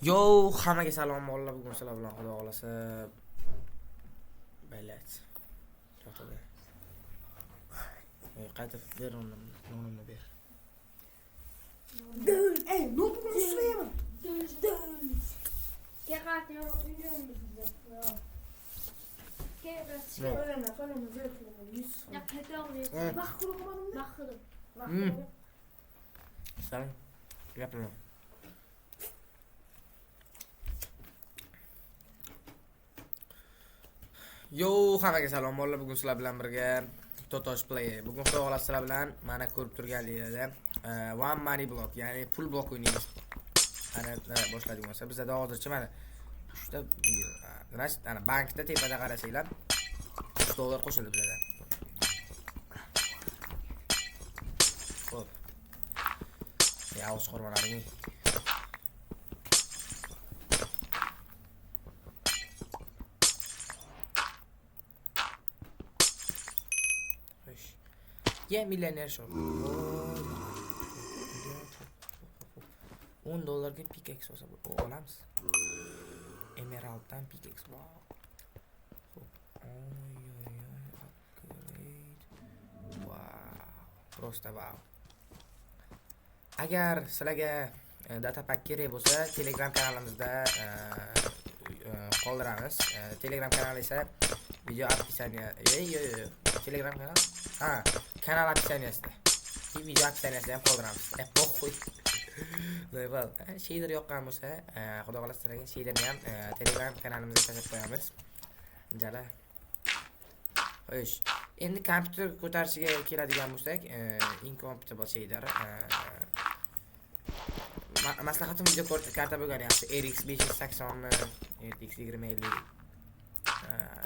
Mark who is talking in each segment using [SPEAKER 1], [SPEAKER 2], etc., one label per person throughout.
[SPEAKER 1] Yo, hammaga salom bolalar. Bugun sizlar bilan Xudo xolasa baylat. To'xtada. Qaytib ber nonimni ber.
[SPEAKER 2] Ey, notunu süreyim.
[SPEAKER 3] Keqatni uyuyorum bizde. Keqatni
[SPEAKER 2] Kalema zevkle. Yüz.
[SPEAKER 3] ya petrol
[SPEAKER 2] Bak kurulmadım da.
[SPEAKER 3] bakırım.
[SPEAKER 1] Sen gapirma. Yo, hammaga salom bolalar. Bugun sizlar bilan birga Totosh Play. Bugun Xudo xolasa sizlar bilan mana ko'rib turganingizda One Money Block, ya'ni pul blok o'ynaymiz. Ana boshladik bo'lsa, bizda hozircha mana uchta ana bankda tepada qarasanglar $3 qo'shildi bizda. Xo'p. Ya o'z qormalaring. Yeah, millionaire shop. $10 ga pickaxe olsa olamiz. Emeralddan pickaxe. Wow. Xo'p. Upgrade. Wow. Просто wow. Agar sizlarga data pack kerak bo'lsa, Telegram kanalimizda qoldiramiz. Telegram kanali esa video описание. Telegram kanal? Ha, kanal описаниесida. Video описаниесida ham qoldiramiz. Po'xo'y. Voy, shader yoqqan bo'lsa, Xudo xolasa sizlarga shaderni ham Telegram kanalimizga tashlab qo'yamiz. Jala. Xo'sh. Endi kompyuter ko'tarishiga keladigan bo'lsak, incompatible shader. Maslahatim video karta bo'lgan yaxshi. RX 580 mi, RTX 2050.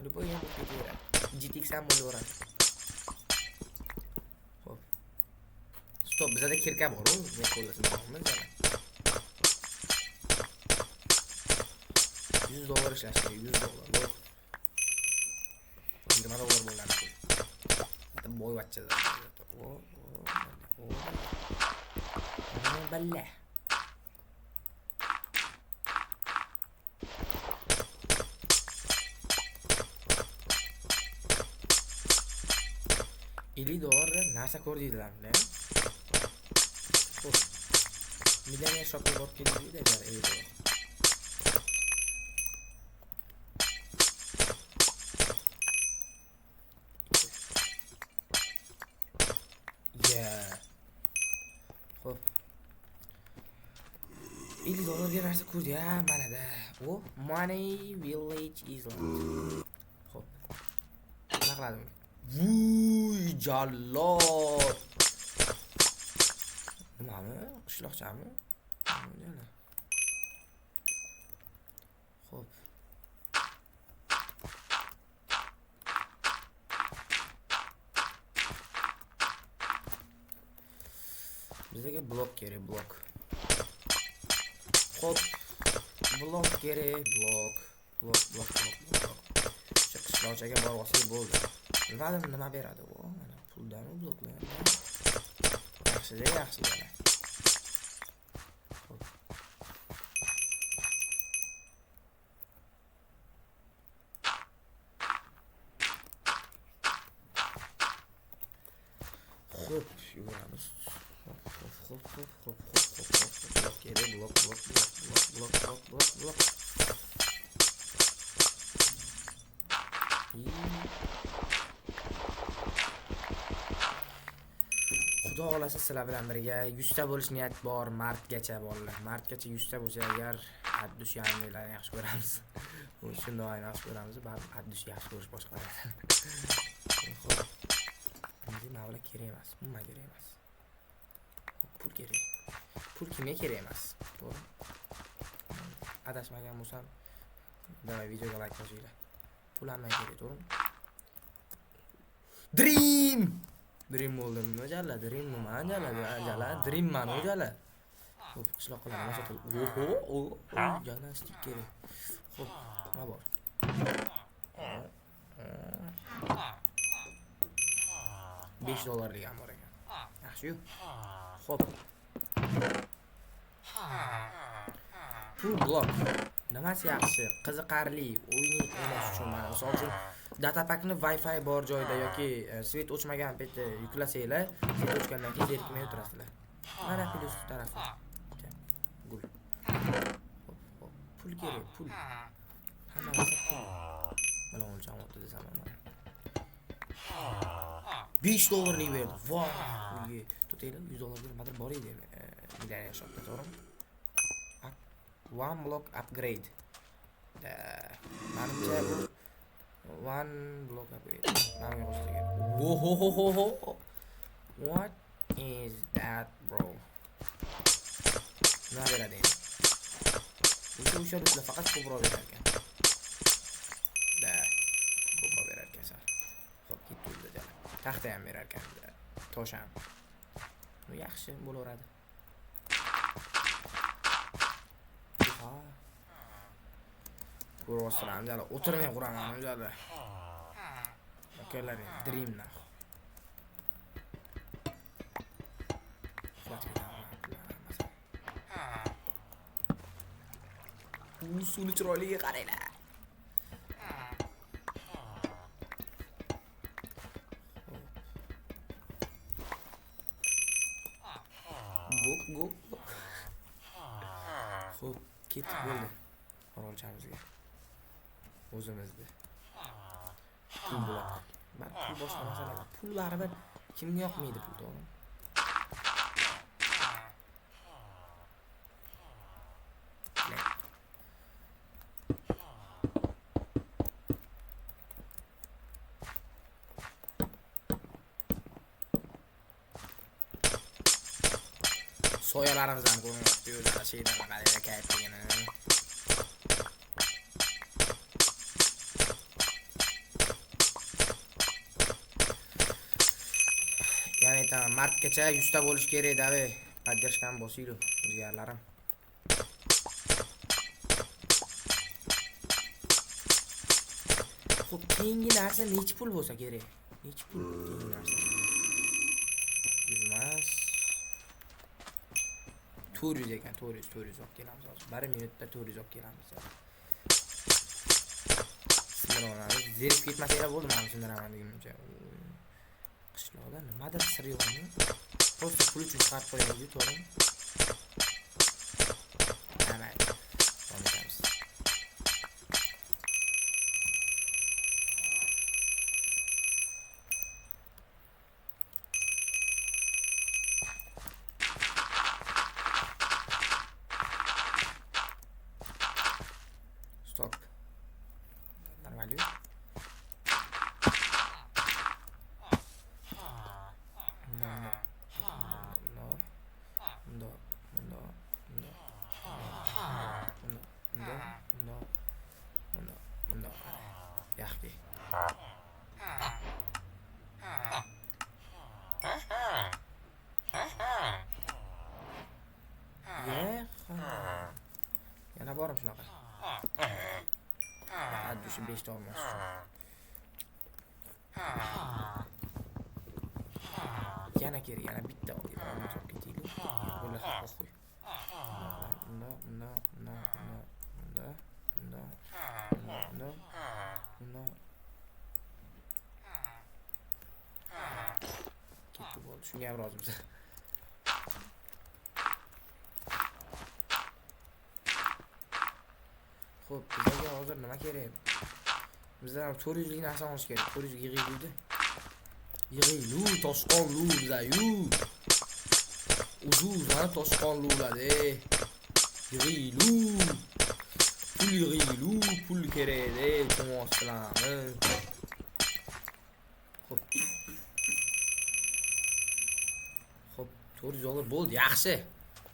[SPEAKER 1] Любой ham bo'ladi. GTX ham bo'laveradi. Xo'p. Stop, bizda kirka bor-ku, men qo'llasam bo'lmaydi. $100 ishlash kerak, $100. $20 bo'ladi. Bitta boyvachchalar. Balla. $50 narsa ko'rdinglarmi? Xo'p. Millionaire shopga borib keldinglar, $50. Xo'p. $50 ga narsa ko'rdi ya, mana da. O, Money Village Island. Xo'p. Nima qiladim? Vuy, jallod. Nimami? Qishloqchami? Mana. Xo'p. Bizga blok kerak, blok. Xo'p. Blok kerak, blok. Shu qishloqchaga borib olsak bo'ldi. Bilmadim nima beradi u. Mana puldan bloklar. Yaxshi yana. Xo'p, yuramiz. Xo'p. Blok kerak, blok. Xudo xolasa sizlar bilan birga 100 ta bo'lish niyat bor, martgacha bolalar. Martgacha 100 ta bo'lsa agar haddush yangilarni yaxshi ko'ramiz. Bu shunday yaxshi ko'ramiz, baribir haddush yaxshi ko'rish boshqa. Xo'p. Endi mavla kerak emas, umuman kerak emas. Pul kerak. Pul kimga kerak emas? To'g'ri. Adashmagan bo'lsam, davay videoga like bosinglar. Pul ham kerak, to'g'rimi? Dream bo'ldimi? Jala, Dream nima? Jala, Dream man o'jala. Xo'p, qishloqlar nima sotildi? Oho, jala stik kerak. Xo'p, nima bor? $5 degan bor ekan. Yaxshi-yu. Xo'p. full block. Nimasi yaxshi? Qiziqarli o'yinni o'ynash uchun mana misol uchun datapakni Wi-Fi bor joyda yoki svet o'chmagan paytda yuklasanglar, svet o'chgandan keyin zerikmay o'tirasizlar. Mana plyus tarafi. Gul. Hop, pul kerak, pul. Hamma narsa pul. Mana o'lcham o'tdi desam mana. $5 berdi. Voy, pulga tutaylar $100 bermadir bor edi. Millioner shopda, to'g'rimi? One block upgrade. Manimcha bu one block upgrade. Mana yo'qsiga. Wohohoho. What is that, bro? Nima beradi endi? O'sha ruslar faqat ko'proq berar ekan. Ko'proq berar ekan sar. Xo'p, ketdi jala. Taxta ham berar ekan. Tosh ham. Bu yaxshi bo'laveradi. Ko'rasizlar, jala o'tirmay quraman jala. Akalar dream na. Usul chiroyliga qaranglar. Go. Xo'p, ketib bo'ldi. Orolchamizga. O'zimizda. Pul bo'ladi. Men pul boshqa masala. Pul baribir kimga yoqmaydi pul, to'g'rimi? Soyalarimiz ham ko'rinyapti, o'zlari sheydan qaraylar kayf qilganini. Ya'ni aytaman, martgacha 100 ta bo'lish kerak da, поддержканы bosinglar, jigarlarim. Xo'p, keyingi narsa necha pul bo'lsa kerak? Necha pul keyingi narsa? 100 400 ekan, 400 olib kelamiz hozir. 1 minutda 400 olib kelamiz. Sindiramiz. Zerib ketmasanglar bo'ldi, men sindiraman deganimcha. Qishloqda nimadir sir yo'qmi? Просто pul uchun chiqarib qo'yamiz, to'g'rimi? Mana. Olamiz. Stop. Нормально. Yaxshi. Yana borim shunaqa. Addushi 5 ta olmoq uchun. Yana kerak, yana bitta olib ketaylik. Bular qo'y. Ketdi bo'ldi. Shunga ham rozimiz. Xo'p, bizga hozir nima kerak? Bizlar 400 lik narsa olish kerak. 400 yig'iydi. Yig'iylu, toshqonlu bizlar-yu. Uzuzlar toshqonlular-da. Yig'iylu. Pul yig'iylu, pul kerak-da, to'moqchilarimiz. Xo'p. Xo'p, 400 dollar bo'ldi, yaxshi.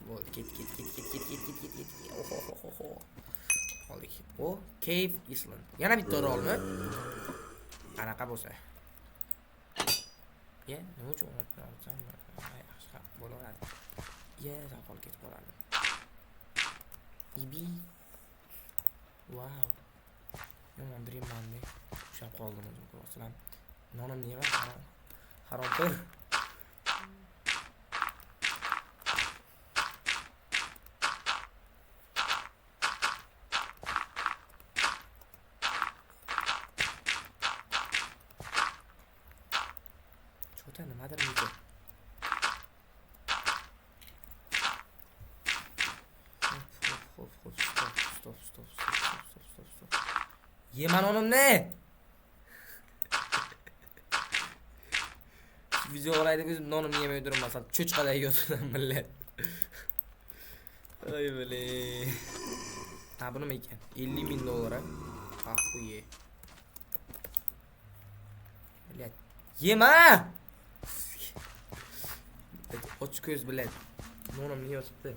[SPEAKER 1] Bo'ldi, ket. Oho. Oldik. O, Cave Island. Yana bitta orolmi? Qanaqa bo'lsa. Nima uchun o'rnatsam? Yaxshi bo'laveradi. Saqol ketib qoladi. Ibi. Wow. Yomon dreamman-da. Ushab qoldim o'zim ko'rsam. Nonim nima? Harompir. Yeman onimni. Video olaydi biz nonimni yemay o'tirmasam, cho'chqaday yo'tirdim millat. Ay bile. Ha bu nima ekan? $50,000. Ахуе. Блядь. Yema! Och ko'z bilan nonimni yeyotibdi.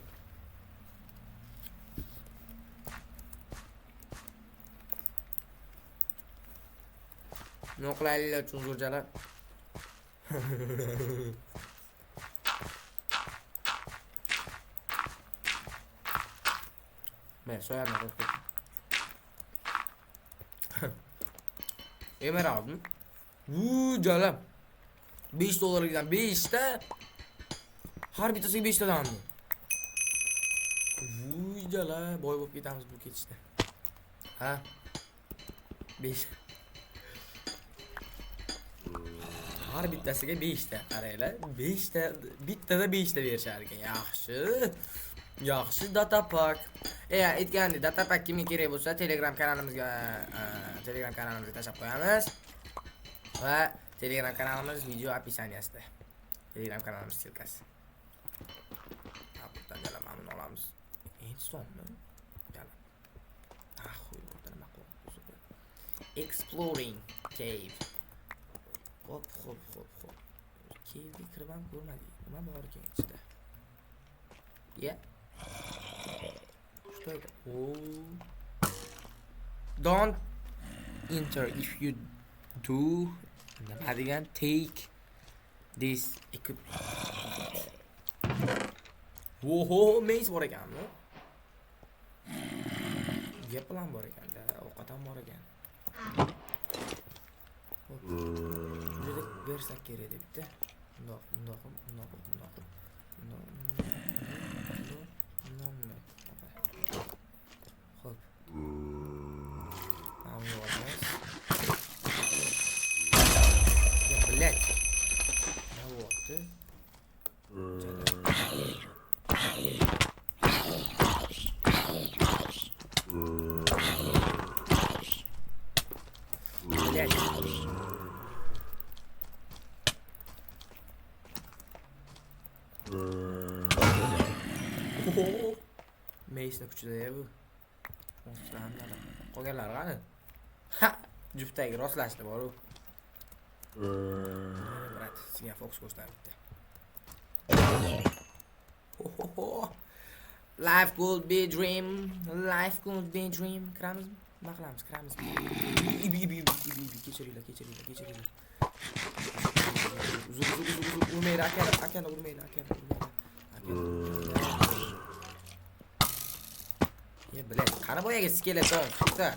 [SPEAKER 1] Noqlaylar uchun zo'rjalar. Men so'yamni qo'yib. Emeraldim. Jalam. $5 5 ta. Har bittasiga 5 tadan. Jala, boy bo'lib ketamiz bu ketishda. Ha? 5. Har bittasiga 5 ta. Qaranglar, 5 ta, bittada 5 ta berishar ekan. Yaxshi. Yaxshi data pack. Aytgandek, data pack kimga kerak bo'lsa, Telegram kanalimizga tashab qo'yamiz. Va Telegram kanalimiz video описаниесida. Telegram kanalimiz silkasi. Bundan yana mamnun olamiz. Insonmi? Yana. Qo'yib nima qo'yib. Exploring cave. Hop. Cave'ga kirib ham ko'rmadik. Nima bor ekan ichida? Yeah. Что это? Don't enter if you do. Nima degan? Take this equipment. Oho, maze bor ekanmi? Gap bilan bor ekan-da, ovqat ham bor ekan. Buni bersak kerak debdi. Bundoq. Xo'p. Mana olamiz. Ya bilak. Nima bo'pti? Meysni kuchida bu. Qolganlar qani? Ha, juftagi rostlashdi bor-ku. Brat, senga fokus ko'rsatibdi. Life could be a dream. Life could be a dream. Kiramiz. Nima qilamiz? Kiramiz. Ibi. Kechiringlar. Uzun. Urmaylar, akani urmaylar. Ya bilay, qani boyaga skeleton chiqdi.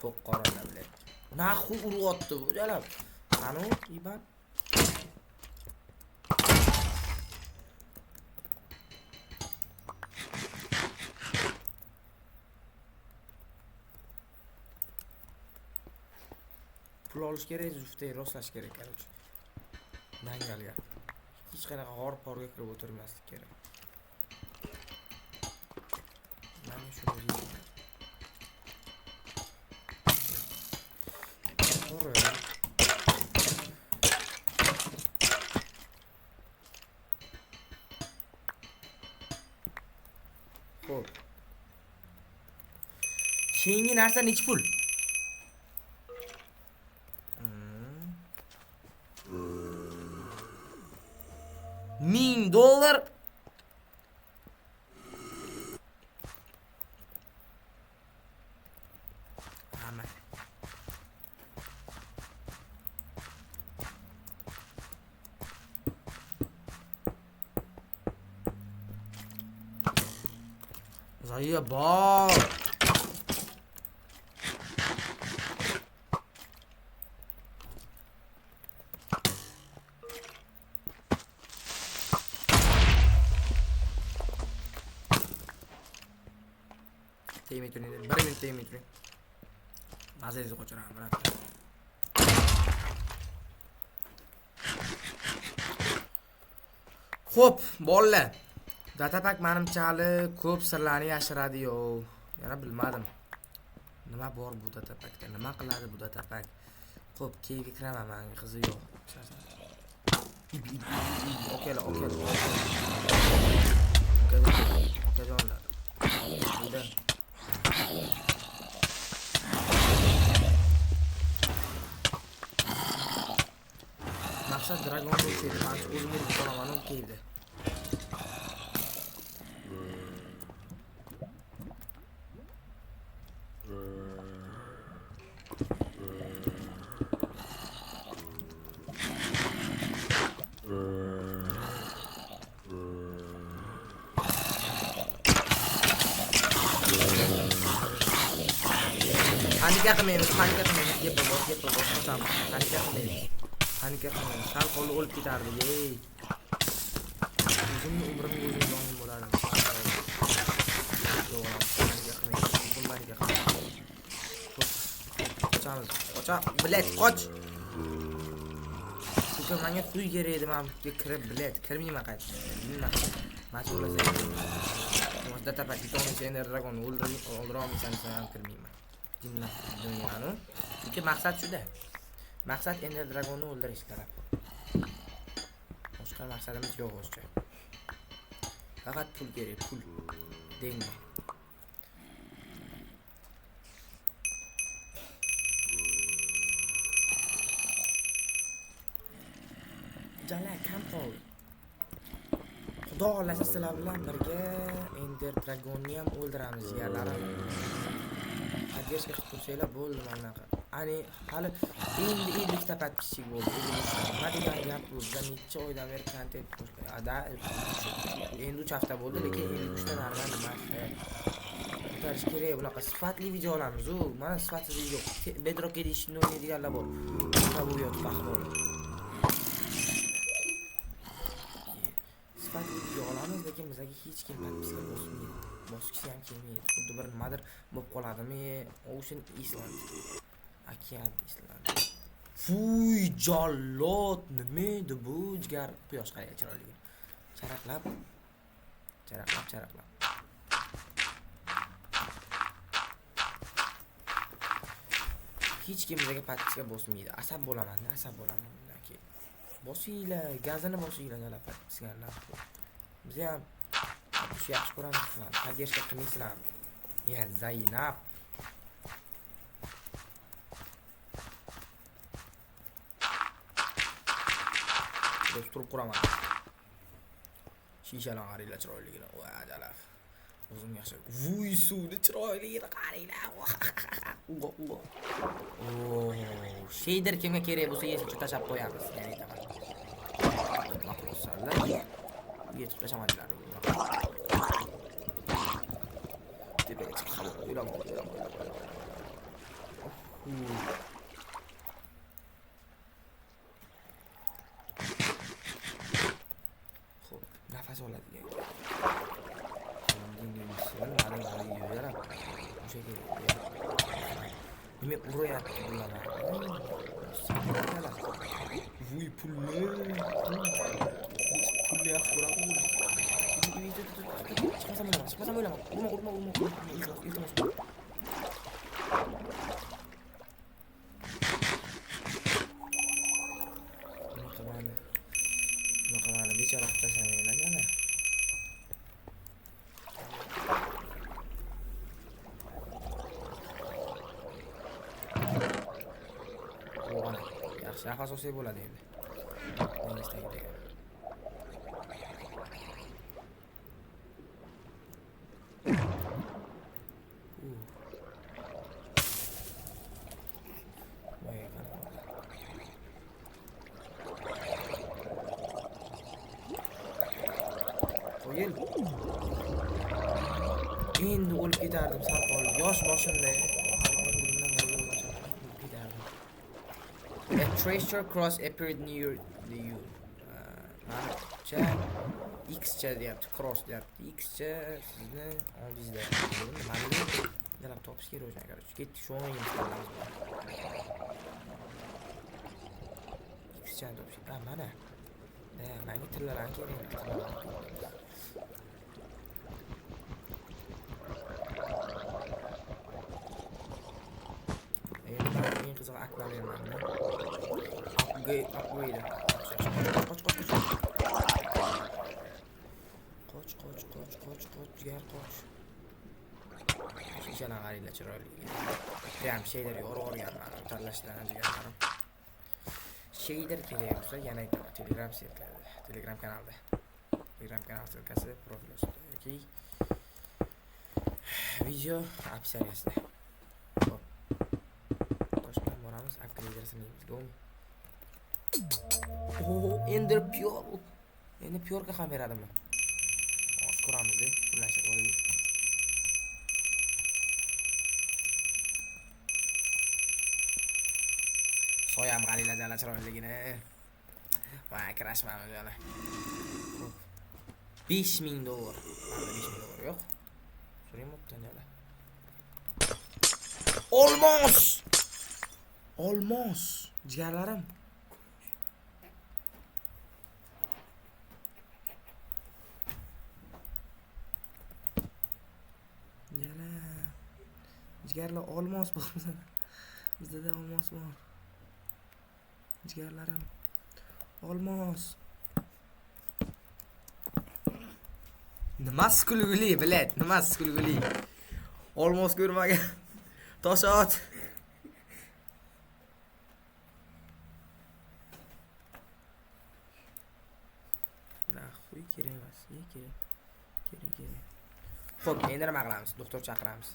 [SPEAKER 1] To'q qorona bilay. Naxuy uryapti bu jalab. Qani ibat. Pul olish kerak, juftay rostlash kerak, короче. Dangalga. Hech qanaqa g'or-porga kirib o'tirmaslik kerak. Mana shuni deyman. To'g'ri. Xo'p. Keyingi narsa nechi pul? $1000. Aman. Zaya bor. Tegmay turing, 1 minut tegmay turing. Mazangizni qo'chiraman, brat. Xo'p, bolalar. Datapak menimcha hali ko'p sirlarni yashiradi-yo. Yana bilmadim. Nima bor bu datapakda? Nima qiladi bu datapak? Xo'p, keyinga kiraman, menga qizi yo'q. Okalar. Okajonlar. Buyda. Maqsad dragon bo'lsaydi, men o'zimga boraman o'tkaydi. Panika qilmaymiz. Gap bor. Panika qilmaymiz. Sal qoldi o'lib ketardi. Ey. O'zimni umrimga o'zim zomin bo'lardim. Panika qilmaymiz. Qochamiz. Bilet, qoch. Shu menga suv kerak edi, men kirib bilet, kirmayman qaytib. Mas'ulasi. O'zda tapak bitomni endi dragonni o'ldirolmaysan, sen kirmayman. Dinla dunyoni. Chunki maqsad shuda. Maqsad endi dragonni o'ldirish taraf. Boshqa maqsadimiz yo'q o'zcha. Faqat pul kerak, pul. Dengi. Jala kampol. Xudo xolasa sizlar bilan birga Ender Dragonni ham o'ldiramiz, yerlarim. Adgerga qilib tursanglar bo'ldi mana. Ani hali endi 50 ta podpisчик bo'ldi. Nima degan gap bu? Bizlar necha oydan beri kontent endi 3 hafta bo'ldi, lekin 53 ta nardan emas. Ko'tarish kerak, bunaqa sifatli video olamiz. Mana sifatsiz video. Bedrock Edition'ni o'ynaydiganlar bor. Nima bu yo'q baxtli. Video olamiz, lekin bizga hech kim podpiska bosmaydi. Bosqichi ham kelmaydi. Xuddi bir nimadir bo'lib qoladimi? Ocean Island. Okean Island. Fuy, jallod, nima edi bu? Jigar quyosh qaraya chiroyli. Charaqlab. Hech kim bizga podpiska bosmaydi. Asab bo'laman. Bosinglar, gazini bosinglar galab podpiskalar. Biz ham shu yaxshi ko'ramiz sizlar. Podдержка qilmaysizlar. Ya Zaynab. Do'st turib quraman. Shishalar qaranglar chiroyligina. Voy ajalaf. O'zim yaxshi. Vuy suvni chiroyligina qaranglar. Shader kimga kerak bo'lsa yechib tashab qo'yamiz. Ya'ni aytaman. Yechib tashamadilar. Tepaga chiqib o'ylab. Xo'p, nafas oladigan. Nima uryapti bular? Vuy pulni yaxshi ko'radi. Chiqmasam o'ylama. Urma. Iltimos. Bunaqa bechora tashlamaylar yana. Yaxshi, nafas olsak bo'ladi endi. Qo'yil. Endi o'lib ketardim sarqol. Yosh boshimda. A treasure cross appeared near you. Manimcha X-cha deyapti, cross deyapti. X-cha sizni oldingizda. Nimaligini dalab topish kerak o'sha. Ketdik, shu o'yinni qilamiz. X-cha topish. Mana. Menga tillalarni kerak. Endi men eng qiziq akvariumlarni upgrade. Qoch, jigar qoch. Shishalar qaranglar chiroyli. Ham sheylar yorib-yorganman, tanlashdan jigarlarim. Sheydir kerak bo'lsa yana aytaman, Telegram serkada, Telegram kanalda. Telegram kanal ссылкасы profil ostida yoki video описаниесida. Xo'p. Toshdan boramiz, upgradersini go. Ender Pure. Endi Pure'ga ham beradimi? Hozir ko'ramiz-da, ularcha qo'yib. Soyam qaranglar jala chiroyligini. Va kirashmamiz jala. Xo'p. $5000. $5000 yo'q. So'rayapman jala. Olmos. Jigarlarim. Jala. Jigarlar olmos bo'lsa. Bizda olmos bor. Jigarlarim. Olmos. Nima kulguli, bilet, nima kulguli. Olmos ko'rmagan. Toshot. Naxuy kerak emas, kerak. Xo'p, endi nima qilamiz? Doktor chaqiramiz.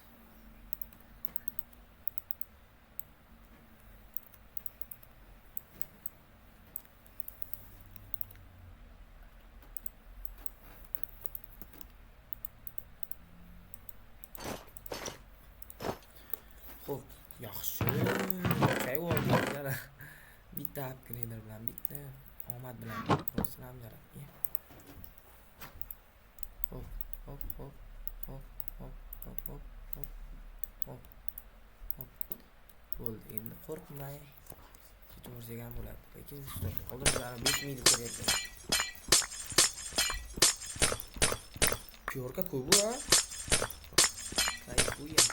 [SPEAKER 1] Xo'p, yaxshi. Kayvoldi. Bitta upgrader bilan, bitta omad bilan bo'lsam kerak. Hop. Bo'ldi. Endi qo'rqmay ketavergan bo'ladi. Lekin oldimizda 5000 kerak. Pyorka ko'p a? Qayfuya.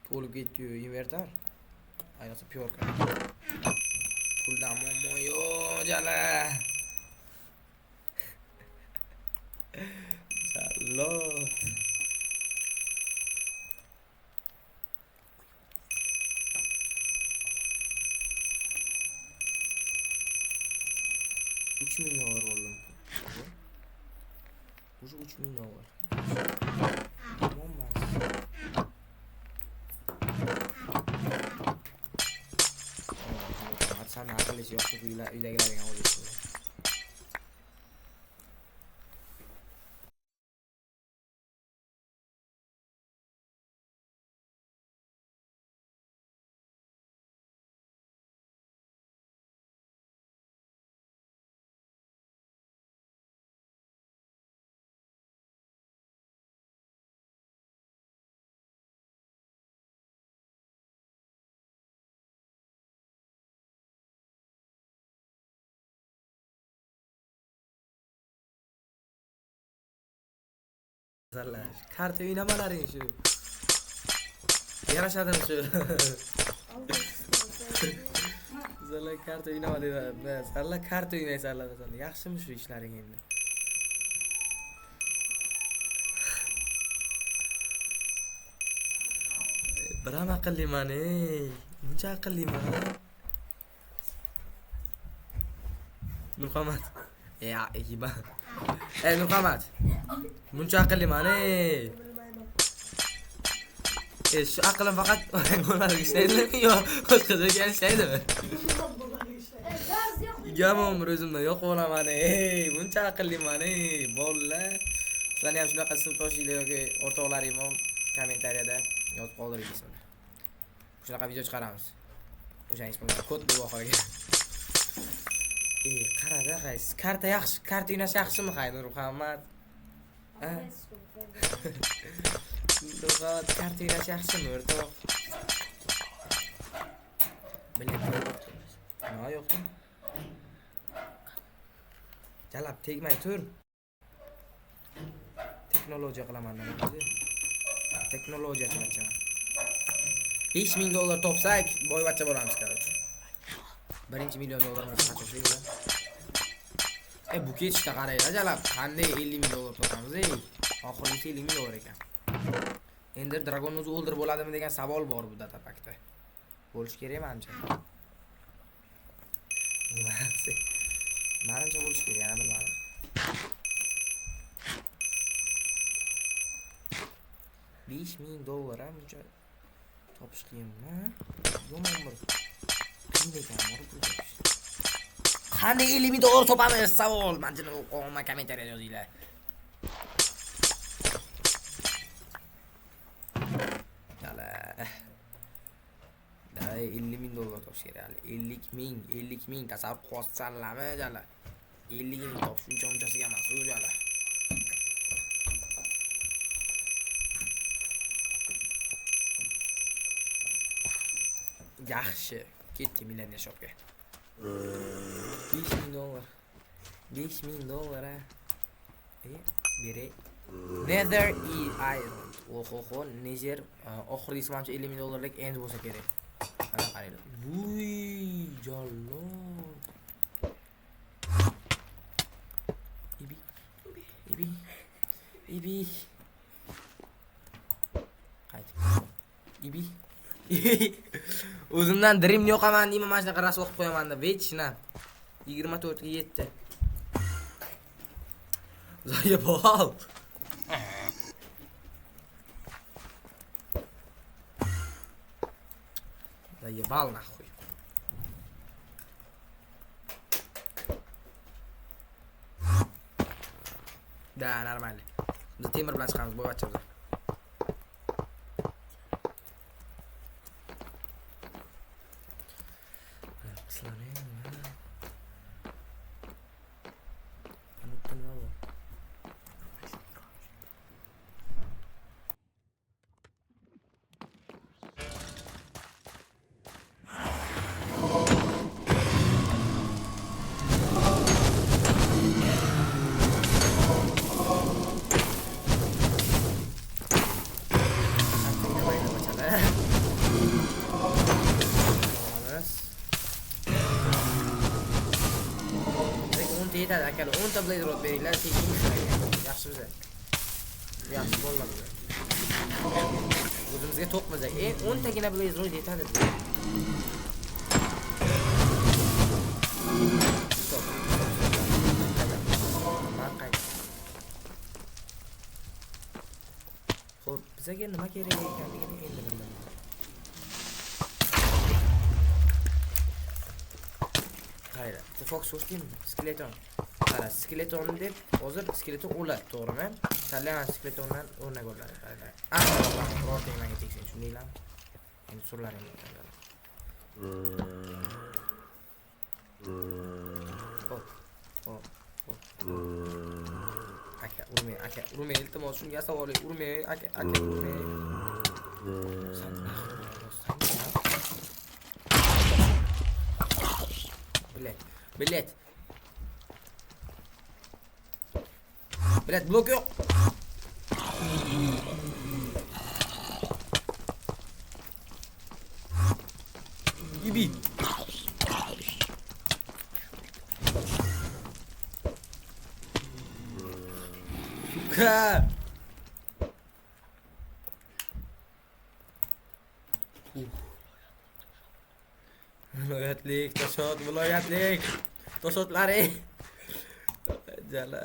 [SPEAKER 1] To'lib ketdi-yu, invertor. Ayniqsa Pyorka. Puldan muammo yo'q, jala. Jallod. $3000 oldim. Уже $3000. Olmaz. Sen akıllısı yoksa uydagilarga olursun. Zallar. Karta o'ynamalaring shu. Yarashadimi shu? Zallar karta o'ynama deyapti. Zallar karta o'ynaysanlar zallar. Yaxshimi shu ishlaring endi? Biram aqlliman ey. Buncha aqlliman. Nurqamat. Ya, iba. Nurqamat. Buncha aqlliman ey. Şu aqlim faqat o'ranglarga ishlaydimi yo boshqaga ishlaydimi? Gamom o'zimda yo'q bo'laman ey. Buncha aqlliman ey. Bolalar Sizlarni ham shunaqa sinfdoshinglar yoki o'rtoqlaring ham kommentariyada yozib qoldiringiz buni. Shunaqa video chiqaramiz. O'shangiz bilan kod bu oxiriga. Qarada qaysi karta yaxshi, karta o'ynash yaxshimi Haydar Muhammad? Ha? Nurg'at karta o'ynash yaxshimi o'rtoq? Bilmayman. Nima yo'qmi? Jalab tegmay tur. Teknologiya qilaman men o'zi. Teknologiya qilaman. $5000 topsak, boyvachcha bo'lamiz короче. 1 million dollarni qachonlaydi? Bu ketishda qaraylar jalab. Qanday $50,000 topamiz oxirgi $50,000 ekan. Endi dragonni o'zi o'ldirib bo'ladimi degan savol bor bu datapakda. Bo'lish kerak menimcha. Menimcha bo'lish kerak, yana bilmadim. $50,000 buncha topish qiyinmi? Yomon bir qiyin ekan, qanday $50,000 topamiz? Savol. Menimcha o'qima kommentariyada yozinglar. Dalay $50,000 topish kerak. 50,000 tasavvur qilsanlarmi jala? 50,000 topish unchasiga emas, u jala. Yaxshi, ketdi millioner shopga. $50,000. $50,000. Beray. Nether Iron. Oho, Nether oxirgisi menimcha $50,000lik end bo'lsa kerak. Mana qaranglar. Vuy, jallod. Ibi. Qayt. Ibi. O'zimdan dreamni yo'qaman deyman, mana shunaqa rasvo qilib qo'yaman deb. Vechna 24 ga 7. Zaybol. Заебал нахуй. Да, нормально. Biz temir bilan chiqamiz, bo'yvachcha. Yetadi akalar, 10 ta blaze rod beringlar, tekin ishlaydi. Yaxshimiz. Yaxshi bo'lmadi. O'zimizga to'qmiz. 10 tagina blaze rod yetadi. Stop. Xo'p, bizga nima kerak ekanligini endi bildim. Hayır, Fox so'zdim, skeleton. Qara, skeleton deb, hozir skeleton o'ladi, to'g'rimi? Tanlagan skeletondan o'rnak oladi. Birorta menga teksin, shundaylarmi? Endi surlaring. Hop. Aka, urmay, iltimos, shunga savol, urmay, aka, urmay. Bilet. Blok yok. Gibi. Ka. Viloyatlik, Toshot, viloyatlik. Toshotlari. Jala.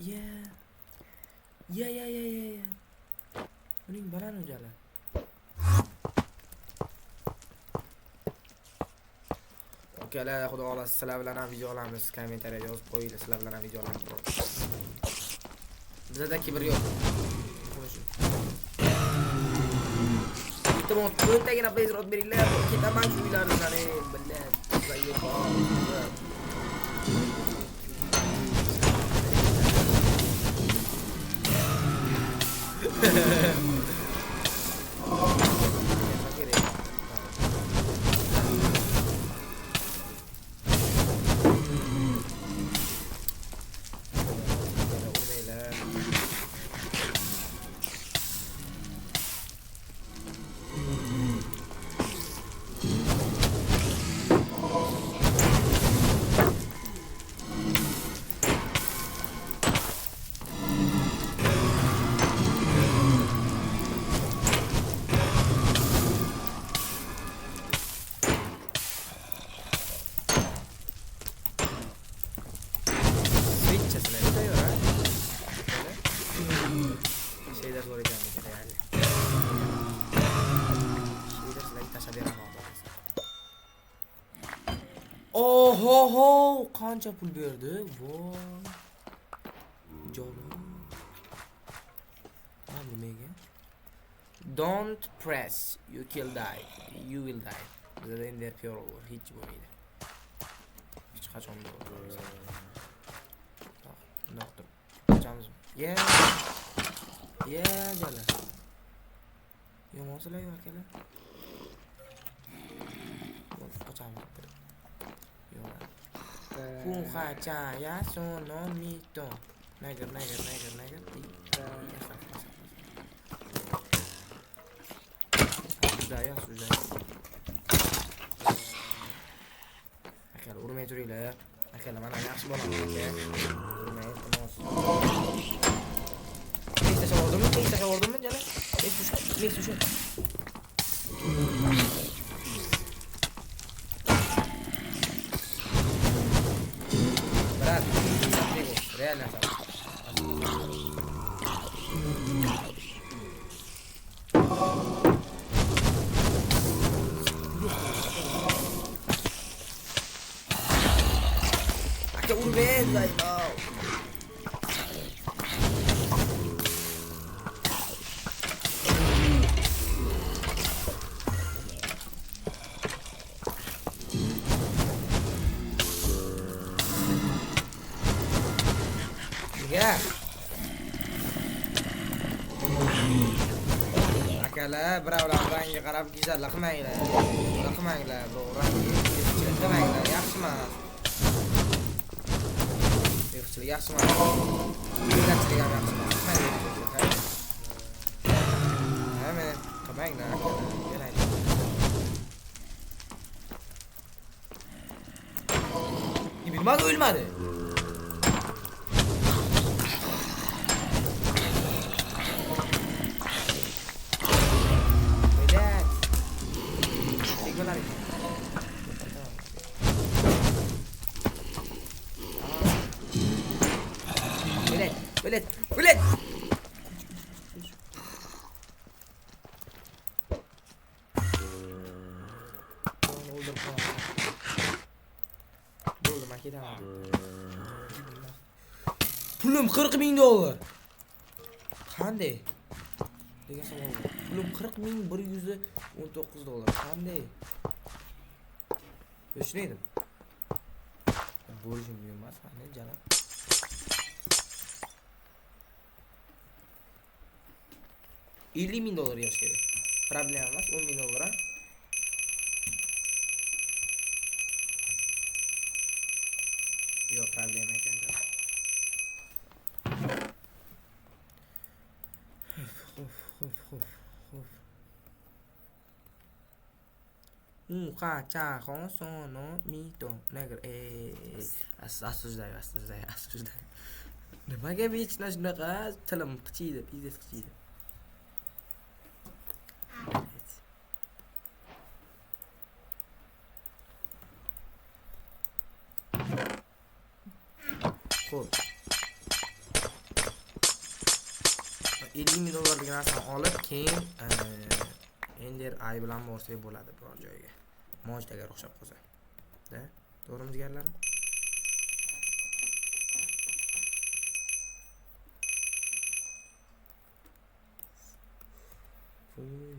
[SPEAKER 1] Ya. Uning banan jala. Akalar, xudo xolasa sizlar bilan ham video olamiz. Kommentariyaga yozib qo'yinglar, sizlar bilan ham video olamiz. Bizda kibr yo'q. Iltimos, o'ntagina bezrot beringlar. Ketaman shu uylaringizdan, billat. Zayo bor. Şeyler zor ekan yani. Şeyler sizlarga tashlab beraman. Oho, qancha pul berdi? Voy. Jonim. Nimaga? Don't press, you will die. Bizda endi piyor hech bo'lmaydi. Hech qachon bo'lmaydi. Doktor. Qachamiz? Jala. Yomonsilar yo'q akalar. Qachamiz? Yo'q. Kunqacha yasono mito. Nagar. Sudaya. Akalar, urmay turinglar. Akalar, mana yaxshi bo'laman aka. Urmay, iltimos. Neyse çavurdum mu canım? Neyse şu. Brad, digo, real Aqui urbenza, irmão. Ya. Akalar, birovlar rangiga qarab go'zallik qilmanglar. Qilmanglar, bu rangni qilmanglar, yaxshi emas. Yaxshi emas. Go'zalchilik ham yaxshi emas. Hamma qilmanglar, akalar. Bilmadi, o'lmadi. Bilet. Bo'ldi, maketaman. Pulim $40,000. Qanday? Degan savol. Pulim $40,119. Qanday? Tushunaydim. Bo'lishim emas, qanday jala. $50,000 yosh kerak. Problem emas, $10,000. Yo'q, problem ekan. Qacha xosono mito negar asujday. Nimaga bechna shunaqa tilim qichiydi, pizdes qichiydi. Xo'p. $50,000 degan narsani olib, keyin Ender ay bilan borsak bo'ladi biror joyga. Mojdaga o'xshab qolsa. Da, to'g'rimi jigarlarim?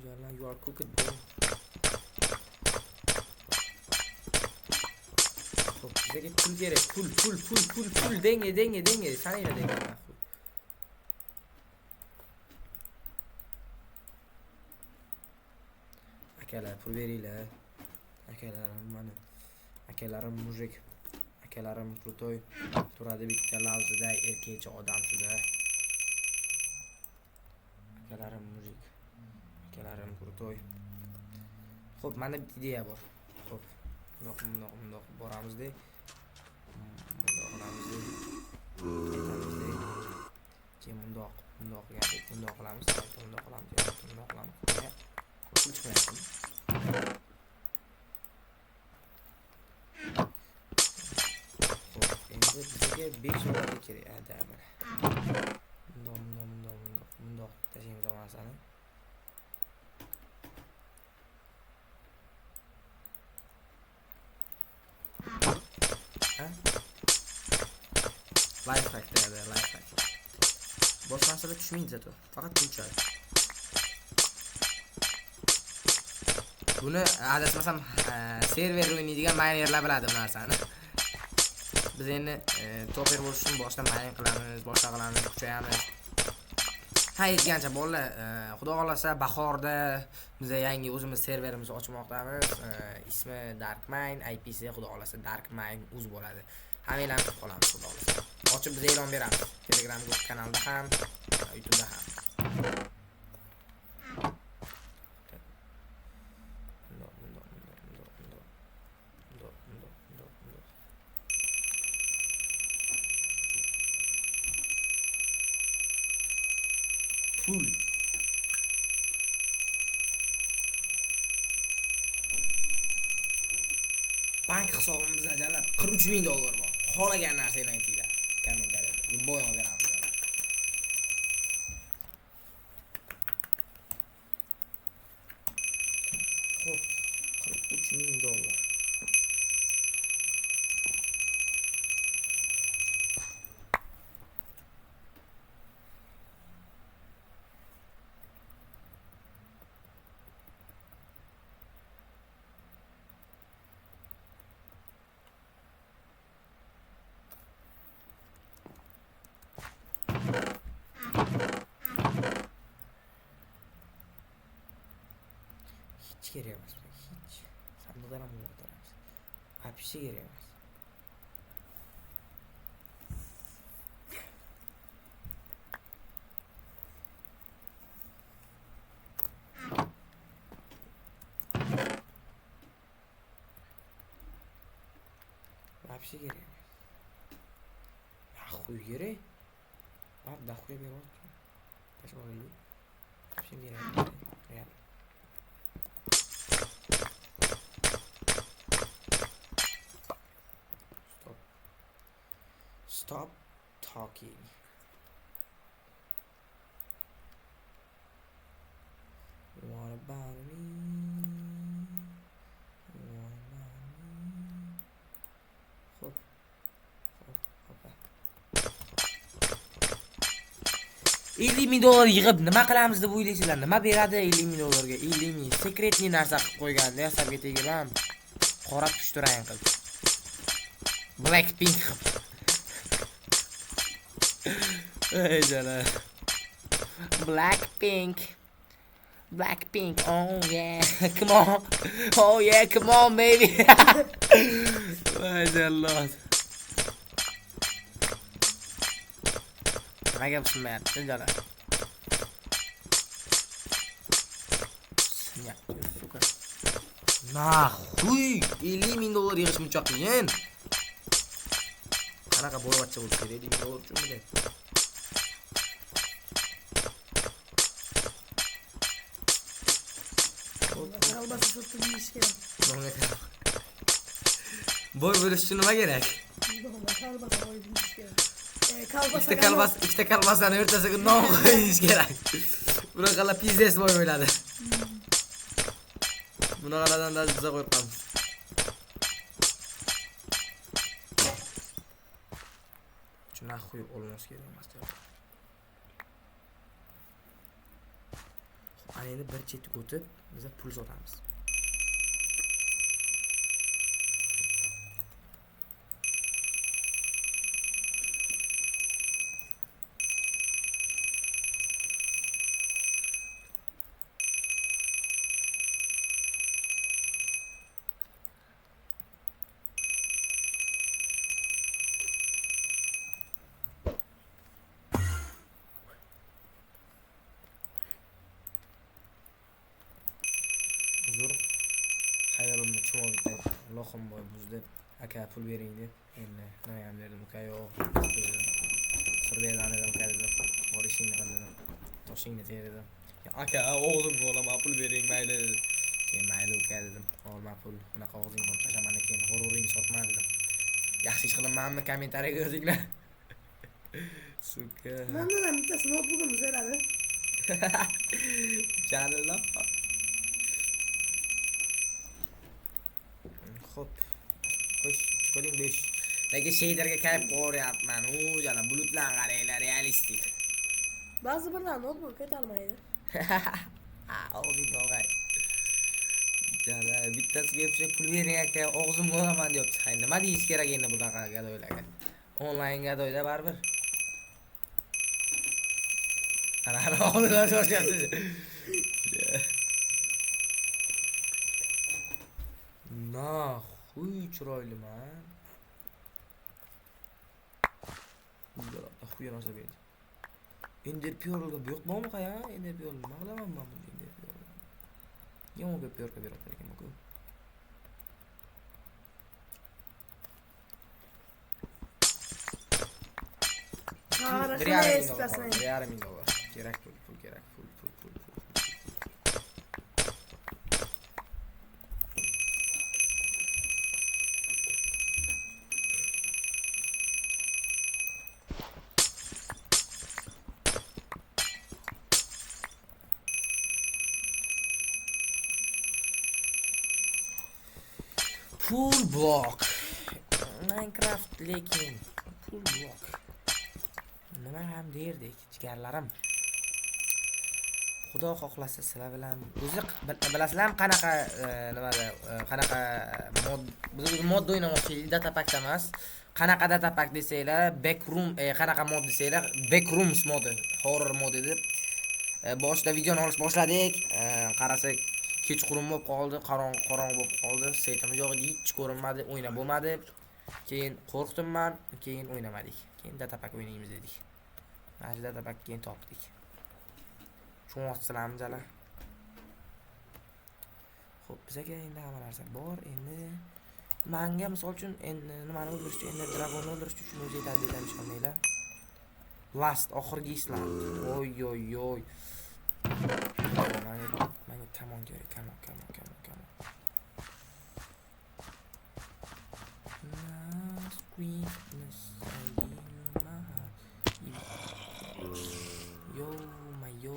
[SPEAKER 1] Jigarlar, you are cooked bro. Xo'p, bizga pul kerak. Pul. Dengi. Sanayla dengi. Akalar, pul beringlar. Akalarim mana. Akalarim mujik. Akalarim krutoy. Turadi bitta lavzida erkakcha odam shuda. Akalarim mujik. Akalarim krutoy. Xo'p, mana bitta ideya bor. Xo'p. Bundoq boramizda. Bundoq qilamiz. Pul chiqmayapti. Xo'p, endi bizga 5 dollar kerak. Ada mana. Bundoq tashlaymiz narsani. Life hack deydi, life hack. Bosh narsalar tushmaydi zato. Faqat pul tushadi. Buni adasmasam server o'ynaydigan minerlar biladi bu narsani. Biz endi topper bo'lish uchun boshdan miner qilamiz, boshqa qilamiz, kuchayamiz. Ha, yetgancha bolalar, xudo xolasa bahorda biz yangi o'zimiz serverimizni ochmoqdamiz. Ismi Darkmine, IP'si xudo xolasa Darkmine uz bo'ladi. Hammanglarni kutib qolamiz xudo xolasa. Ochib biz e'lon beramiz. Telegram kanalida ham, YouTube'da ham. Pul. Bank hisobimizda jalab 43,000 dollar bor. Xohlagan narsani aytinglar. Kommentariyada. Bo'yinga beramiz. Xo'p, 43,000 dollar. Hiç kerak emas. Hiç. Sandıqdan ham o'tiramiz. Вообще kerak emas. Вообще kerak emas. Naxuy kerak. Bak, daxuya beryapti. Tashib olaylik. Вообще kerak emas. Real. Stop talking. What about me? What about me? Hop. 50,000 dollar yig'ib nima qilamiz deb o'ylaysizlar? Nima beradi 50,000 dollarga? 50,000 sekretni narsa qilib qo'yganda, hisobga tegilam. Qora pushtirang qilib. Blackpink qilib. Hey jana. Blackpink, oh yeah, come on, oh yeah, come on baby. Hey jana. Nima gapsimayapti jana? Naxuy 50,000 dollar yig'ish muncha qiyin. Qanaqa bo'yvachcha bo'lib kerak 50,000 dollar uchun bilay.
[SPEAKER 2] Kalbası satın iş gerek.
[SPEAKER 1] Boy bo'lish uchun nima kerak?
[SPEAKER 2] Kalbasa koydum iş gerek.
[SPEAKER 1] Ikkita kalbasani o'rtasiga non qo'yish kerak. Bunaqalar pizdes boy bo'ladi. Bunaqalardan da biza qo'yib qolamiz. Naxuy olmos kerak emas. Ana endi bir chetga o'tib, biz pul sotamiz. Huzur hayolimni chumo bitdi. Loxim boy buzdi. Aka pul bering deb. Endi nima ham berdim uka yo'q. Surbedan dedim aka dedim. Bor ishingni qil dedim. Toshingni ter dedim. Aka o'g'limga olaman pul bering mayli dedi. Keyin mayli uka dedim. Olma pul. Bunaqa og'zing bo'lib tashamani keyin g'ururing sotma dedim. Yaxshi ish qilinmanmi kommentariyaga yozinglar. Suka.
[SPEAKER 2] Mandan ham bittasi notebook'imni so'radi.
[SPEAKER 1] Jalillo. Xo'p. Qo'sh, qo'ling 5. Lekin shaderga kayib qo'ryapman. U jala bulutlar qaranglar, realistik.
[SPEAKER 2] Ba'zi birlar notebook ketolmaydi.
[SPEAKER 1] Og'zing og'ay. Jala bittasiga o'sha pul bering aka, og'zimga olaman deyapti. Hay nima deyish kerak endi bunaqa gadoylarga? Onlayn gadoyda baribir. Ana og'zimga shoshayapsiz. Naxuy chiroyliman. Naxuy narsa berdi. Ender piyorga yo'q bormi qaya? Ender piyor nima qilaman men buni ender piyorga? Yo'q piyorga berib ekan-ku.
[SPEAKER 2] Qara
[SPEAKER 1] $1,5
[SPEAKER 2] qilay
[SPEAKER 1] ming
[SPEAKER 2] istasang.
[SPEAKER 1] $1,5 ming. Kerak pul kerak pul. Full block. Minecraft lekin full block. Nima ham derdik, jigarlarim. Xudo xohlasa sizlar bilan o'zi bilasizlarmi qanaqa nimada qanaqa mod biz mod o'ynamoqchilik data packda emas. Qanaqa data pack desanglar, backroom qanaqa mod desanglar, backrooms modi, horror modi deb boshida videoni olish boshladik. Qarasak kechqurun bo'lib qoldi, qorong'i bo'lib qoldi. Setim yo'q, hech ko'rinmadi, o'ynab bo'lmadi. Keyin qo'rqdim, keyin o'ynamadik. Keyin data pack o'ynaymiz dedik. Mana shu data pack keyin topdik. Tushunasizlarmi jala? Xo'p, bizga endi hamma narsa bor. Endi menga misol uchun endi nimani o'ldirish, endi dragonni o'ldirish uchun o'zi yetadi deb ishonmaylar. Last oxirgi Island. Oy. Menga kamon kerak, kamon. Last Christmas Yo my yo.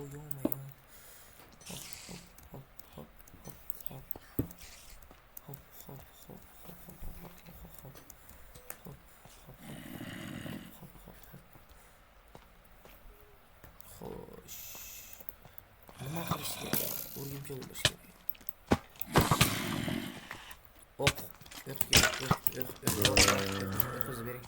[SPEAKER 1] Xo'sh. Nima qilish kerak? O'rgimcha o'ldirish kerak. O'q bering.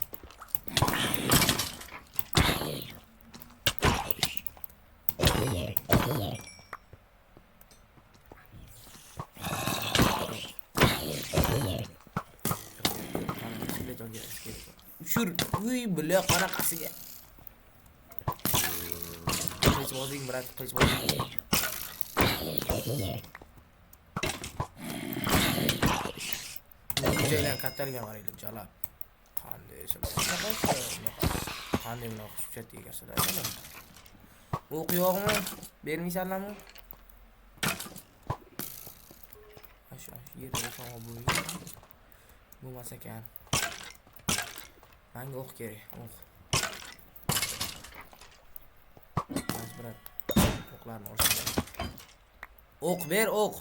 [SPEAKER 1] Ushur, uy bila qanaqasiga. Qilich brat, qilich bozing. Joylar kattalgan qaraylar, jala. Qanday bunaqa xususiyat egasilar. O'q yo'qmi? Bermaysanlarmi? Shu yerda qo'yib bo'lmaydi. Bo'lmas ekan. Menga o'q kerak, o'q. Bas brat. O'qlarni olishim. O'q ber, o'q.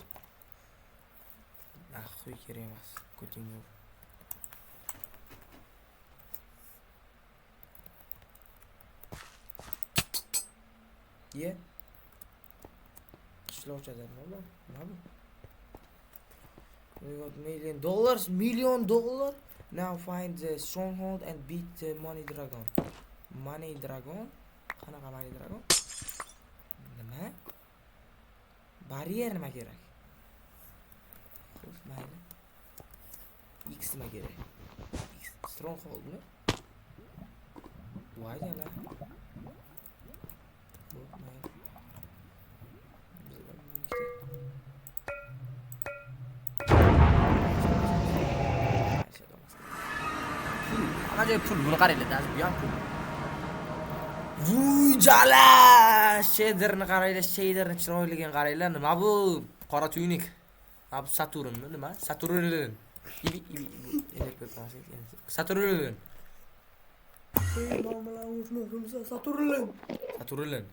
[SPEAKER 1] Naxuy kerak emas. Ko'ting yo'q. Ye. Qishloqchadan nima bu? We got million dollars. Now find the stronghold and beat the money dragon. Money dragon? Qanaqa money dragon? Nima? Barrier nima kerak? Xo'p, mayli. X nima kerak? X strongholdmi? Voy yana. Xo'p, mayli. Ajoyib pul, buni qaranglar, bu ham pul. Vuy jala! Shaderni qaranglar, shaderni chiroyligini qaranglar. Nima bu? Qora tuynik. Ab Saturnmi nima? Saturn. Saturn.
[SPEAKER 2] Mamala uçmasımsa Saturn'un.
[SPEAKER 1] Saturn.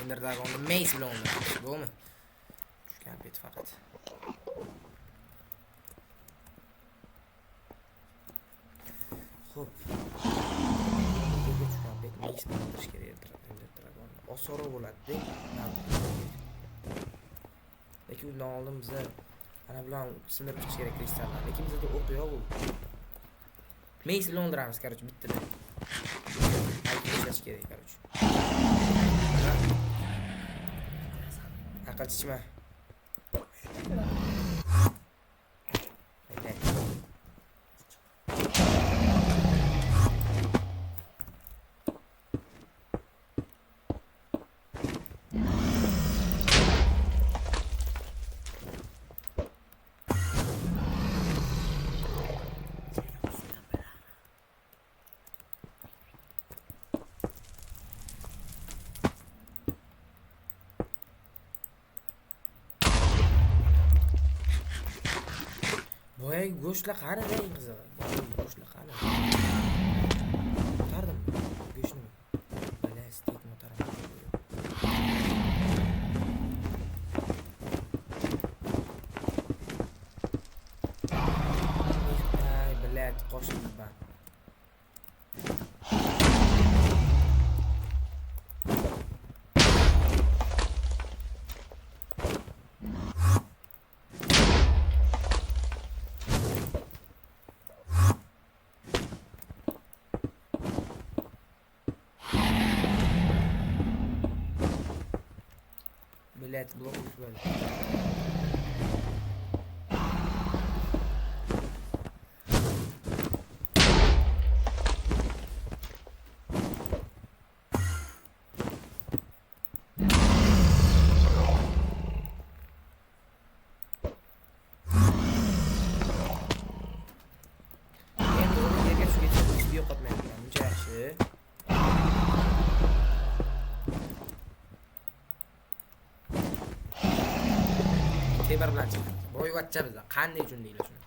[SPEAKER 1] Ender'dagi onu mace bilan o'ynaymiz, bo'mi? Tushgan bet faqat. Xo'p. Tushgan bet mace bilan o'ynash kerak ender dragonni. Osonroq bo'ladi-da. Lekin undan oldin biza ana bilan sindirib chiqish kerak kristallarni. Lekin bizda o'q yo'q u. Mace bilan o'ldiramiz, короче, bittada. Aytib kerak, короче. Aql chiqma. Boyagi go'shtlar qani-da, eng qizig'i. Boyagi go'shtlar qani? Tardim. Go'shtni. Mana steak motoram. Ay, bilat, qo'shib ban. Блять, блок ушел. Tebar bilan chiqamiz. Boyvachcha bizda. Qanday uchun deylar shuni.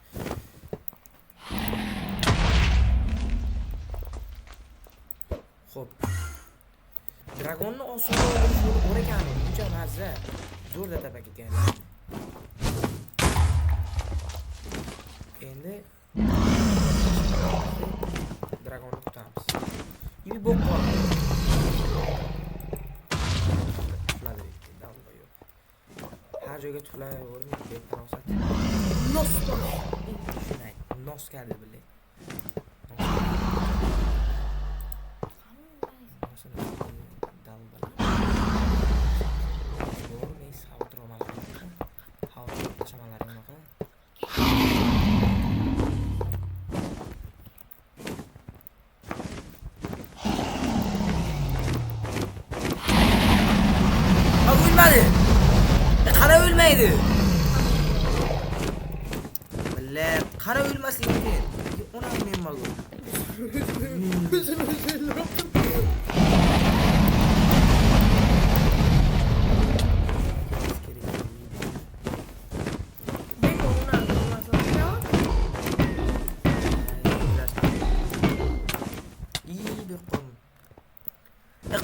[SPEAKER 1] Xo'p. Dragonni oson o'ldirish yo'li bor ekan. Buncha mazza. Zo'rda tapa ketgan. Endi dragonni tutamiz. Ibi bo'q qoldi. Her joyga tuflayverin, befarosat.
[SPEAKER 2] Nos.
[SPEAKER 1] Nos keldi bilay. Qara o'lmaydi. Billar, qara o'lmaslik kerak. Ona men magu.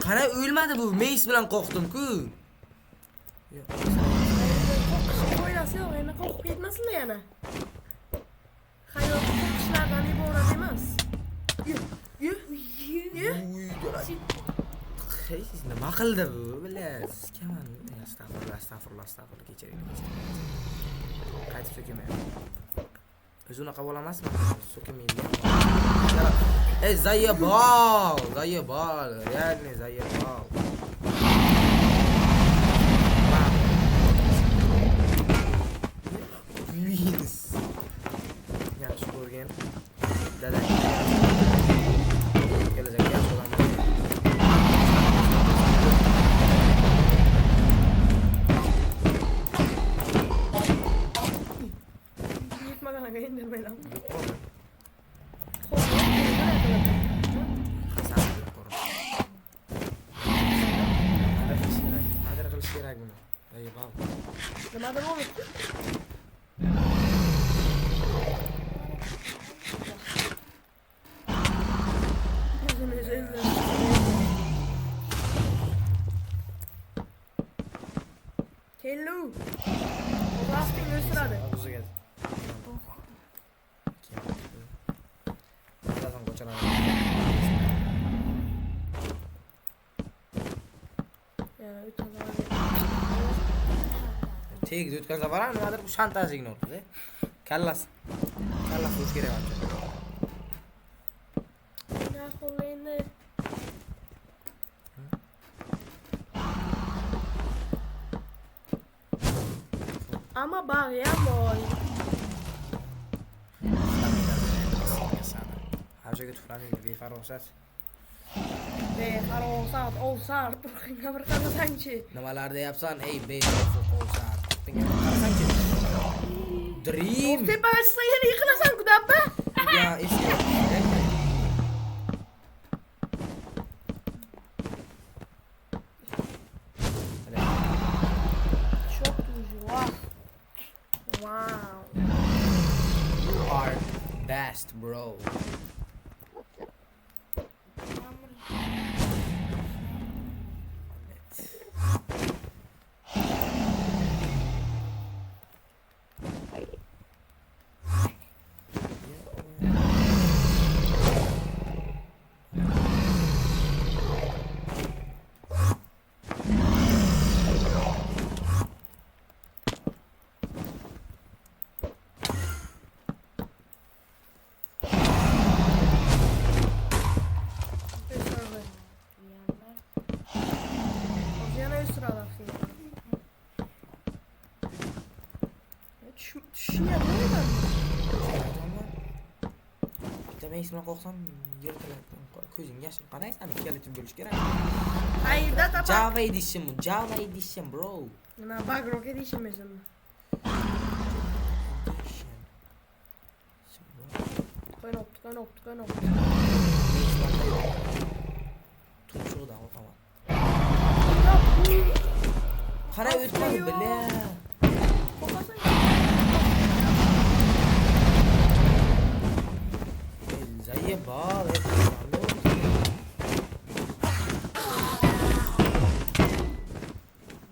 [SPEAKER 1] Qara o'lmadi bu, mace bilan qo'rqdim-ku.
[SPEAKER 2] Foydasi yo'q, yana qo'rqib ketmasinlar yana. Hayot qo'rqishlardan iborat emas. Ye.
[SPEAKER 1] Uy, hey, siz nima qildi bu? Bilasiz, kaman. Astag'firullah, kechiring. Qaytib so'kimayman. O'zi unaqa bo'lamasmi? So'kimaydi. Ey, zaybal, реальный zaybal. Minus. Yaxshi ko'rgan. Dadang. Kelajak yaxshi odam.
[SPEAKER 2] Yetmagan aga indirmayman.
[SPEAKER 1] Nadir qilish kerak buni. Zaybal.
[SPEAKER 2] Nimadir bo'ldi? Hello. Lasting gösterdi.
[SPEAKER 1] Og'ziga. Birazdan ko'charaman.
[SPEAKER 2] Yani o'tadi.
[SPEAKER 1] Tegdi o'tkazib boraman, nimadir bu shantajligini urdi. Kallasi uch kerak ancha.
[SPEAKER 2] Ya qo'llaydi. Ama bak ya boy.
[SPEAKER 1] Havoga tuflamaydi, befarosat.
[SPEAKER 2] Farosat, ovsar, turqinga bir qarasanchi.
[SPEAKER 1] Nimalar deyapsan? Ey, befarosat. Turqinga bir qarasanchi. Dream.
[SPEAKER 2] Tepaga chiqsa yana yiqilasan kudabba.
[SPEAKER 1] Ya, eski.
[SPEAKER 2] Çok tuju. Wow.
[SPEAKER 1] You are best, bro.
[SPEAKER 2] Yana üst sıralarsın. Düşünüyor değil mi?
[SPEAKER 1] Bitta men ismini qo'ysam, ko'zing yashil qaraysan, ikkalatin bo'lish kerak.
[SPEAKER 2] Hayır da tapa.
[SPEAKER 1] Java edition bu, Java edition, bro.
[SPEAKER 2] Nima bug rocket işimizin mi? Koyun optu.
[SPEAKER 1] Turşuda o'taman. Qara o'tmadi bile. Zaybal.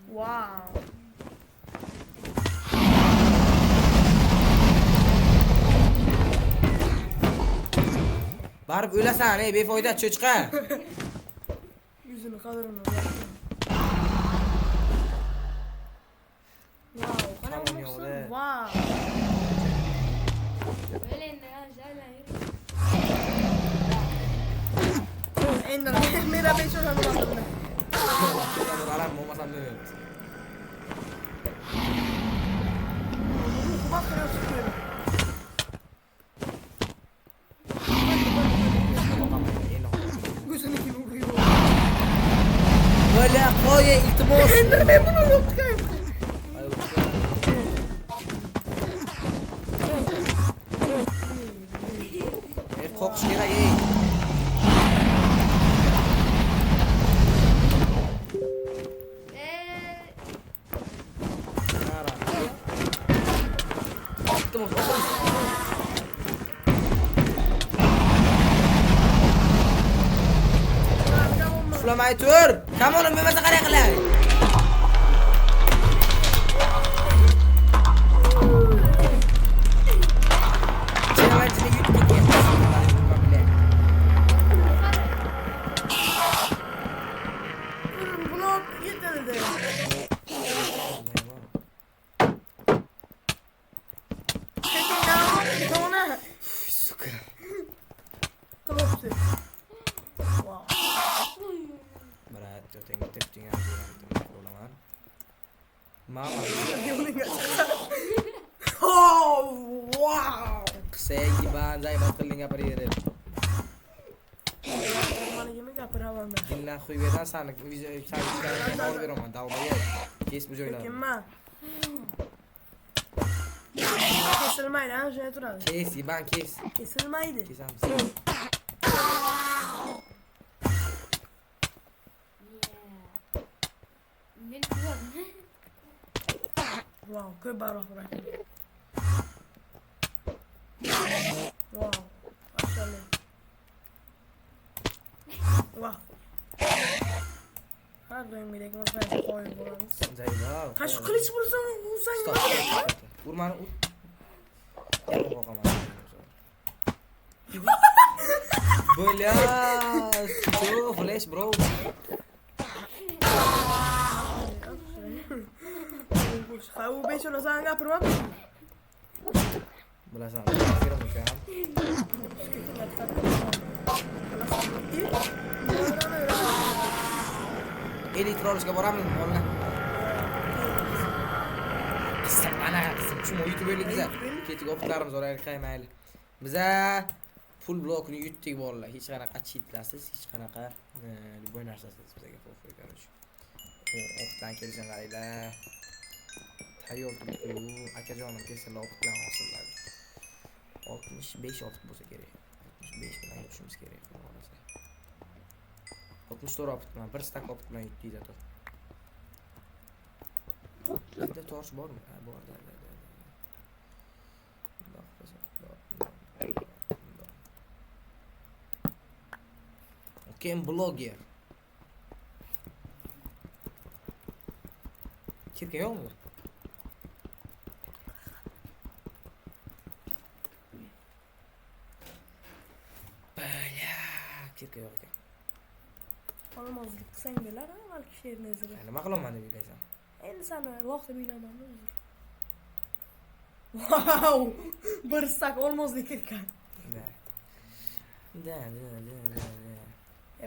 [SPEAKER 2] Wow.
[SPEAKER 1] Barib o'lasan, ey befoyda cho'chqa.
[SPEAKER 2] Yüzünü kalırım. Wow.
[SPEAKER 1] Tamam
[SPEAKER 2] Kana
[SPEAKER 1] ya,
[SPEAKER 2] baksana.
[SPEAKER 1] be.
[SPEAKER 2] Wow.
[SPEAKER 3] Böyle ne ya? Şöyle yürü.
[SPEAKER 2] Ender. Mera beş olan adamlar.
[SPEAKER 1] Alarm olmasam ne olur?
[SPEAKER 2] Bak kırıyor sıkıyor. Gözünü gibi vuruyor.
[SPEAKER 1] Böyle koy iltimos.
[SPEAKER 2] Ender ben bunu yok çıkayım.
[SPEAKER 1] Kokuş kerak ey. İltimos. Uxlamay tur. Kamonim bo'lmasa qanday qilay? Challenge-ni yutib ketyapti.
[SPEAKER 2] Top yetildi. Tona.
[SPEAKER 1] Suka.
[SPEAKER 2] Kloptu. Wow.
[SPEAKER 1] Berat, yo tengo tinggal olaman. Mama.
[SPEAKER 2] Oh, wow.
[SPEAKER 1] Saya gimana saya bakal nggak pergi.
[SPEAKER 2] Mana kimi gapiraman ben.
[SPEAKER 1] Dinle kuybedan sana savol beraman. Davomga kes bu joylarni.
[SPEAKER 2] Kimma? Kesilmaydi, ana shunday turadi.
[SPEAKER 1] Kes, ben kes.
[SPEAKER 2] Kesilmaydi.
[SPEAKER 1] Kesamiz.
[SPEAKER 3] Men ko'rdim.
[SPEAKER 2] Wow, ko'p baroq bo'lardi. Wow, mashallah. Wow. Har doimgidek mashg'ulotga qoyil bo'lamiz.
[SPEAKER 1] Zaydo.
[SPEAKER 2] Qashq qilich bo'lsang, ursang
[SPEAKER 1] Stop. Urmani ur. Gel qo'qaman. Bля, что, flash bro.
[SPEAKER 2] Ha, u bechora sana gapiryapti.
[SPEAKER 1] Bilasan, fikrim ekan. Elit olishga boramiz bolalar. Qism ana, qism shuni YouTube'lik biza. Kechki ovqatlarimiz oraylik qaymayli. Biza full blokni yutdik bolalar. Hech qanaqa cheatlasiz, hech qanaqa boy narsasiz bizga qo'yib ko'rish. Ovqatdan kelishini qaranglar. Tayyor turibdi. Akajonim kelsalar ovqatdan hosillardi. 65 ovqat bo'lsa kerak. 65 bilan yutishimiz kerak. 64 ovqat bilan, bir stak ovqat bilan yutdik zato. Endi torch bormi? Ha, bor. Kim blogger? Kirka yo'qmi? Baya, kirka yo'q ekan.
[SPEAKER 2] Olmazlik qilsang bo'lar, balki she'rni o'zida.
[SPEAKER 1] Nima qilaman deb o'ylaysan?
[SPEAKER 2] Endi seni loq deb o'ylaman o'zi. Wow! Bir stak olmazlik kirgan.
[SPEAKER 1] Da.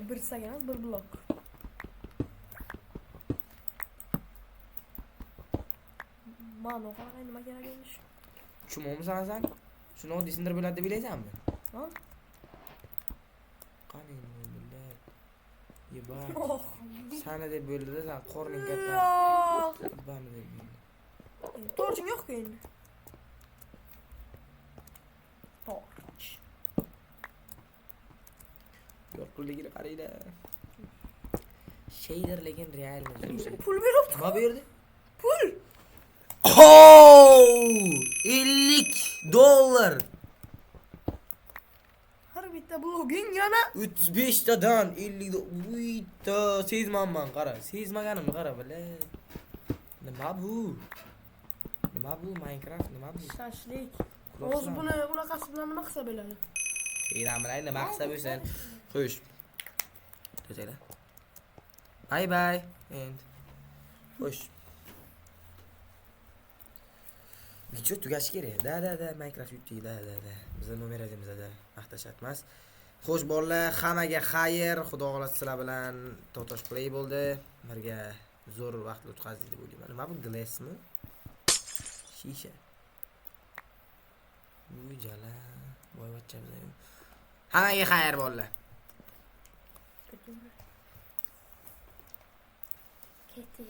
[SPEAKER 2] Bir stak emas, bir blok. Mana qanaqa nima kerak emish?
[SPEAKER 1] Tushunmaysan sen? Shuni oddiy sindirib bo'ladi deb o'ylaysanmi?
[SPEAKER 2] Ha?
[SPEAKER 1] Qani millat. Yeba.
[SPEAKER 2] Oh.
[SPEAKER 1] Sana deb bo'ldi-da, sen qorning katta.
[SPEAKER 2] Yo'q.
[SPEAKER 1] Bani deb.
[SPEAKER 2] Torching yo'q-ku endi. Torch.
[SPEAKER 1] Yorqinligini qaranglar. Shader lekin realni.
[SPEAKER 2] Pul beribdi.
[SPEAKER 1] Nima berdi?
[SPEAKER 2] Pul.
[SPEAKER 1] Oh! $50.
[SPEAKER 2] Har bitta bloging yana
[SPEAKER 1] 35 tadan 50 uyda sezmanman qara. Sezmaganimni qara bile. Nima bu? Nima bu Minecraft? Nima bu?
[SPEAKER 2] shashlik. O'z buni unaqasi bilan nima qilsa bo'ladi?
[SPEAKER 1] Eram bilan nima qilsa bo'lsin. Xo'sh. To'saylar. Bye bye and xo'sh. Video tugashi kerak. Da Minecraft yutdik da. Bizning nomerimizda maqtashatmas. Xo'sh bolalar, hammaga xayr. Xudo xolasa sizlar bilan Totosh Play bo'ldi. Birga zo'r vaqt o'tkazdik deb o'ylayman. Nima bu glassmi? Shisha. Uy jala. Boyvachcha biza. Hammaga xayr bolalar.
[SPEAKER 3] Ketdi.